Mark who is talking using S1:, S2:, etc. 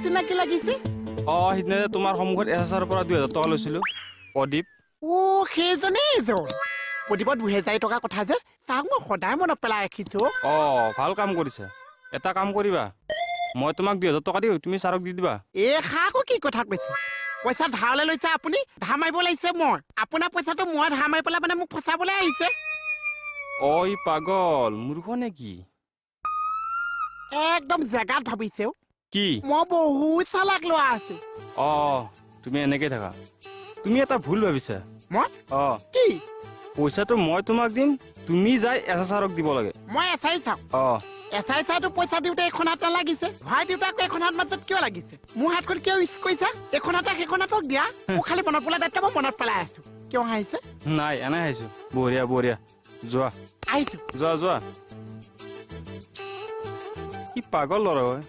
S1: চিনাকি লাগিছে।
S2: সিদিনা তোমাৰ সন্মুখত SSR পৰা 2000 টকা লৈছিলো প্ৰদীপ।
S1: সেইজনেই প্ৰদীপত 2000 টকা কথা যে তাক মই সদায় মনত পেলাই ৰাখিছো।
S2: ভাল কাম কৰিছে। এটা কাম কৰিবা, মই তোমাক 2000 টকা দিওঁ, তুমি ছাৰক দি দিবা।
S1: আকৌ কি কথা কৈছে? পইচা ধাৰলৈ লৈছে আপুনি, ধাৰ মাৰিব লাগিছে মই। আপোনাৰ পইচাটো মই ধাৰ মাৰি পেলাই মানে মোক ফচাবলৈ আহিছে।
S2: ই পাগল মূৰ্খ নেকি?
S1: একদম জেগাত ভাবিছে।
S2: কি?
S1: মই বহুত চালাক ল'ৰা আছো।
S2: তুমি এনেকে থাকা। তুমি এটা ভুল ভাবিছা।
S1: মই কি?
S2: পইচাটো মই তোমাক দিম, তুমি যাই SSRক দিব লাগে।
S1: মই এছাই চাওঁ। এছাই চাইতো পইচা দিওঁতে এইখন হাত নালাগিছে। ভাই দেউতাক এইখন হাত মাজত কিয় লাগিছে? মোৰ হাতখন কিয় ইউজ কৰিছা? এইখন হাতক সেইখন হাতক দিয়া। মোক খালি মনত পেলাই দায়িত্ব মই মনত পেলাই আছো। কিয় হাঁহিছে?
S2: নাই, এনে হাঁহিছো। বঢ়িয়া যোৱা।
S1: আহিছো।
S2: যোৱা। কি পাগল ল'ৰা হয়।